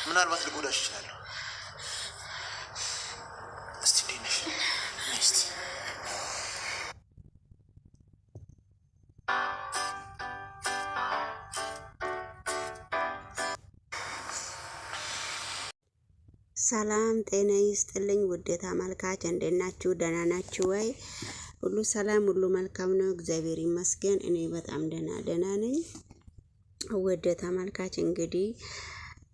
ምናልባት ልጎዳሽ እችላለሁ። እስቲ እንዴት ነሽ? እስቲ ሰላም ጤና ይስጥልኝ ውድ ተመልካች፣ እንዴት ናችሁ? ደህና ናችሁ ወይ? ሁሉ ሰላም፣ ሁሉ መልካም ነው፣ እግዚአብሔር ይመስገን። እኔ በጣም ደህና ነኝ። ውድ ተመልካች እንግዲህ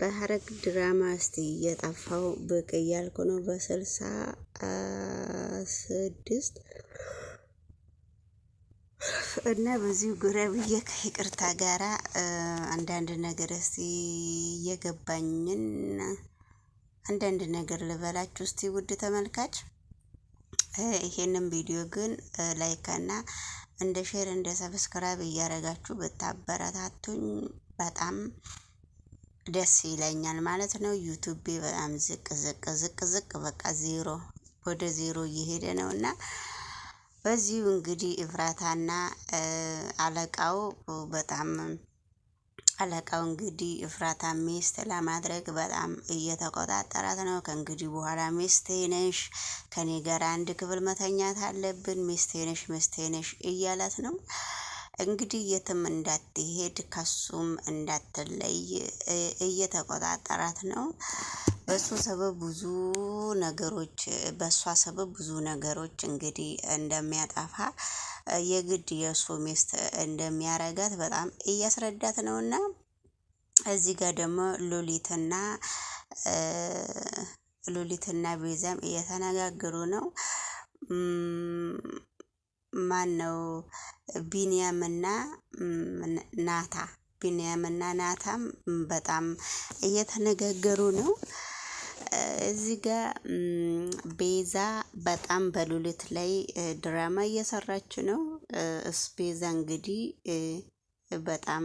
በሐረግ ድራማ እስቲ እየጠፋው ብቅ እያልኩ ነው። በ66 እና በዚሁ ጉረብዬ ከይቅርታ ጋራ አንዳንድ ነገር እስቲ እየገባኝን አንዳንድ ነገር ልበላችሁ እስቲ ውድ ተመልካች። ይሄንን ቪዲዮ ግን ላይክ እና እንደ ሼር እንደ ሰብስክራይብ እያደረጋችሁ ብታበረታቱኝ በጣም ደስ ይለኛል ማለት ነው። ዩቲዩብ በጣም ዝቅ በቃ ዜሮ ወደ ዜሮ እየሄደ ነውና በዚሁ እንግዲህ እፍራታና አለቃው እንግዲህ እፍራታ ሚስት ለማድረግ በጣም እየተቆጣጠራት ነው። ከእንግዲህ በኋላ ሚስቴ ነሽ፣ ከኔ ጋር አንድ ክፍል መተኛት አለብን፣ ሚስቴ ነሽ እያላት ነው። እንግዲህ የትም እንዳትሄድ ከሱም እንዳትለይ እየተቆጣጠራት ነው። በሷ ሰበብ ብዙ ነገሮች እንግዲህ እንደሚያጠፋ የግድ የእሱ ሚስት እንደሚያረጋት በጣም እያስረዳት ነውና እዚህ ጋር ደግሞ ሉሊትና ቤዛም እየተነጋገሩ ነው። ማን ነው ቢንያምና ናታም በጣም እየተነጋገሩ ነው። እዚህ ጋር ቤዛ በጣም በሉሊት ላይ ድራማ እየሰራች ነው። ቤዛ እንግዲህ በጣም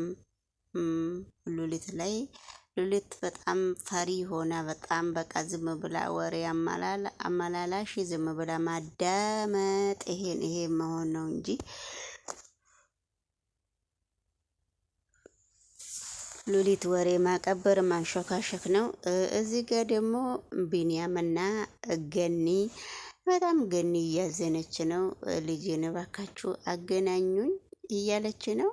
ሉሊት በጣም ፈሪ ሆና በጣም በቃ ዝም ብላ ወሬ አመላላሽ ዝም ብላ ማዳመጥ ይሄ መሆን ነው እንጂ ሉሊት ወሬ ማቀበር ማንሾካሸክ ነው። እዚህ ጋር ደግሞ ቢንያምና ገኒ እያዘነች ነው። ልጄን እባካችሁ አገናኙኝ እያለች ነው።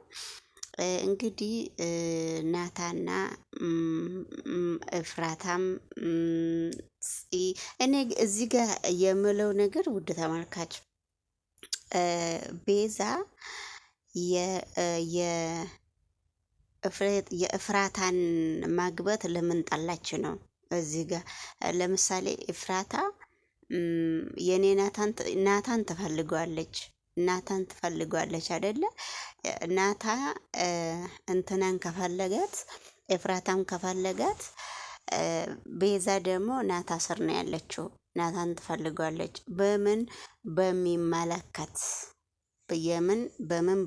እንግዲህ ናታና እፍራታም እኔ እዚህ ጋር የምለው ነገር ውድ ተመልካች ቤዛ የእፍራታን ማግባት ለምን ጠላች ነው። እዚህ ጋር ለምሳሌ እፍራታ የኔ ናታን ትፈልገዋለች አይደለ? ናታ እንትናን ከፈለጋት ኤፍራታም ከፈለጋት ቤዛ ደግሞ ናታ ስር ነው ያለችው። ናታን ትፈልገዋለች። በምን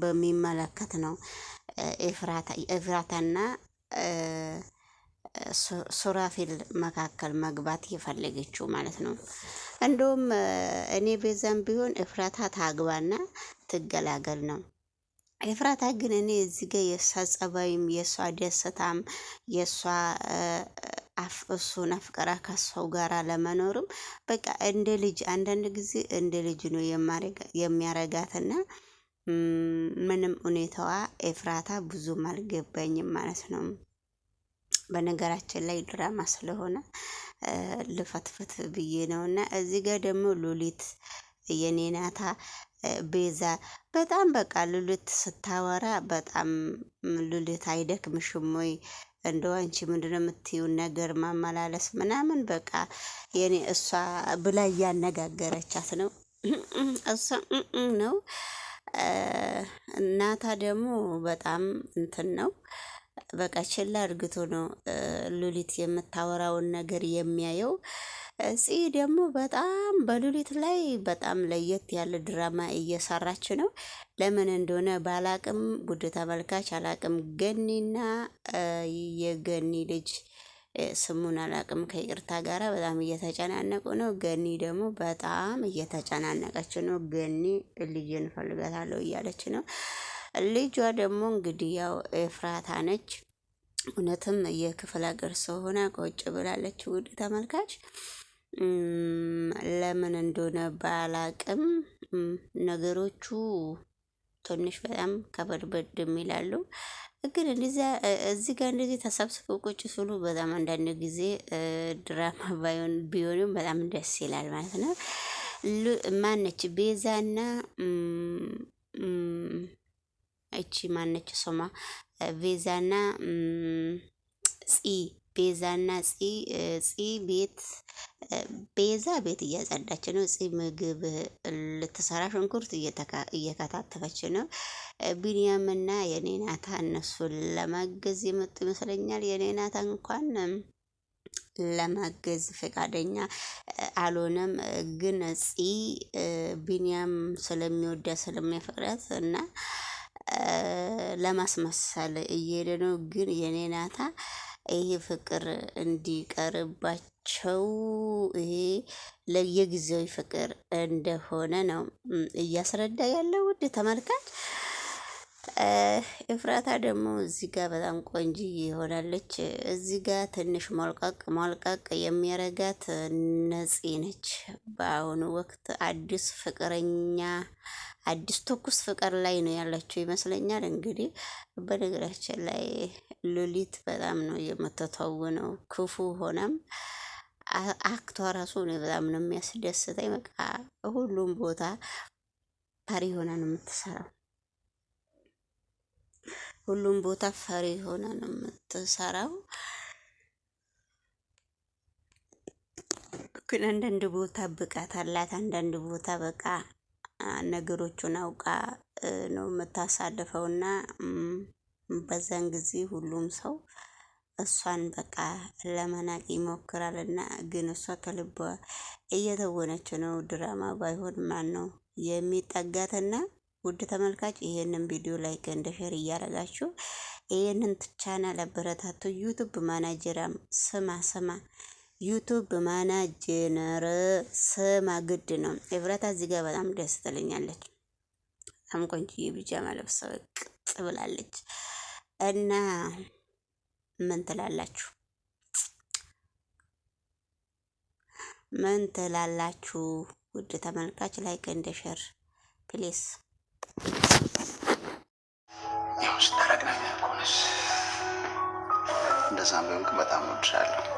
በሚመለከት ነው ኤፍራታና ሱራፌል መካከል መግባት የፈለገችው ማለት ነው። እንደውም እኔ ቤዛም ቢሆን ኤፍራታ ታግባና ትገላገል ነው። ኤፍራታ ግን እኔ እዚህ ጋር የእሷ ጸባይም የእሷ ደስታም የእሷ እሱን አፍቀራ ከሰው ጋር ለመኖርም በቃ እንደ ልጅ አንዳንድ ጊዜ እንደ ልጅ ነው የሚያረጋትና ምንም ሁኔታዋ ኤፍራታ ብዙም አልገባኝም ማለት ነው። በነገራችን ላይ ድራማ ስለሆነ ልፈትፍት ብዬ ነውና እዚህ ጋር ደግሞ ሉሊት የኔ ናታ ቤዛ በጣም በቃ ሉሊት ስታወራ በጣም ሉሊት አይደክምሽም ወይ? እንደው አንቺ ምንድነው የምትይውን ነገር ማመላለስ ምናምን በቃ የኔ እሷ ብላ እያነጋገረቻት ነው። እሷ ነው እናታ ደግሞ በጣም እንትን ነው በቃ ችላ እርግቶ ነው ሉሊት የምታወራውን ነገር የሚያየው። እዚህ ደግሞ በጣም በሉሊት ላይ በጣም ለየት ያለ ድራማ እየሰራች ነው። ለምን እንደሆነ ባላቅም ጉድ ተመልካች አላቅም። ገኒና የገኒ ልጅ ስሙን አላቅም ከይቅርታ ጋራ በጣም እየተጨናነቁ ነው። ገኒ ደግሞ በጣም እየተጨናነቀች ነው። ገኒ ልጅን እፈልጋታለሁ እያለች ነው። ልጇ ደግሞ እንግዲህ ያው ኤፍራታ ነች። እውነትም የክፍለ ሀገር ሰው ሆና ቁጭ ብላለች። ውድ ተመልካች ለምን እንደሆነ ባላቅም ነገሮቹ ትንሽ በጣም ከበድበድ የሚላሉ። ግን እዚህ ጋር እንደዚህ ተሰብስበው ቁጭ ሲሉ በጣም አንዳንድ ጊዜ ድራማ ቢሆንም በጣም ደስ ይላል ማለት ነው። ማነች ቤዛና እቺ ማነች ስሟ ቤዛና ፂ ቤዛና ፂ ቤዛ ቤት እያጸዳች ነው። ፂ ምግብ ልትሰራ ሽንኩርት እየከታተፈች ነው። ቢንያምና የኔ ናታ እነሱን ለማገዝ የመጡ ይመስለኛል። የኔ ናታ እንኳን ለማገዝ ፈቃደኛ አልሆነም። ግን ፂ ቢንያም ስለሚወዳ ስለሚያፈቅራት እና ለማስመሰል እየሄደ ነው። ግን የኔ ናታ ይሄ ፍቅር እንዲቀርባቸው ይሄ ለየጊዜው ፍቅር እንደሆነ ነው እያስረዳ ያለው ውድ ተመልካች። ኤፍራታ ደግሞ እዚህ ጋር በጣም ቆንጅዬ ይሆናለች። እዚህ ጋር ትንሽ ሞልቀቅ የሚያረጋት ነፂ ነች። በአሁኑ ወቅት አዲስ ፍቅረኛ አዲስ ትኩስ ፍቅር ላይ ነው ያለችው ይመስለኛል። እንግዲህ በነገራችን ላይ ሉሊት በጣም ነው የምትተውነው። ክፉ ሆነም አክቷ ራሱ ነው በጣም ነው የሚያስደስተኝ። በቃ ሁሉም ቦታ ፈሪ ሆና ነው የምትሰራው። ሁሉም ቦታ ፈሪ ሆና ነው የምትሰራው። ግን አንዳንድ ቦታ ብቃት አላት፣ አንዳንድ ቦታ በቃ ነገሮቹን አውቃ ነው የምታሳልፈውና በዛን ጊዜ ሁሉም ሰው እሷን በቃ ለመናቅ ይሞክራልና ግን እሷ ከልቧ እየተወነች ነው። ድራማ ባይሆን ማን ነው የሚጠጋትና? ውድ ተመልካች ይሄንን ቪዲዮ ላይክ እንደ ሼር እያደረጋችሁ ይሄንን ቻናል አበረታቱ። ዩቲዩብ ማናጀራም ስማ ዩቲዩብ ማናጀር ስማ ግድ ነው። ኤፍራታ እዚህ ጋር በጣም ደስ ትለኛለች። በጣም ቆንጆዬ ቢጃማ ለብሳ ቅጥ ብላለች እና ምን ትላላችሁ? ምን ትላላችሁ? ውድ ተመልካች ላይክ እንደ ሼር ፕሊስ። ያው ስታረግ ነው ያቆነስ እንደዛም ቢሆን በጣም ወድሻለሁ።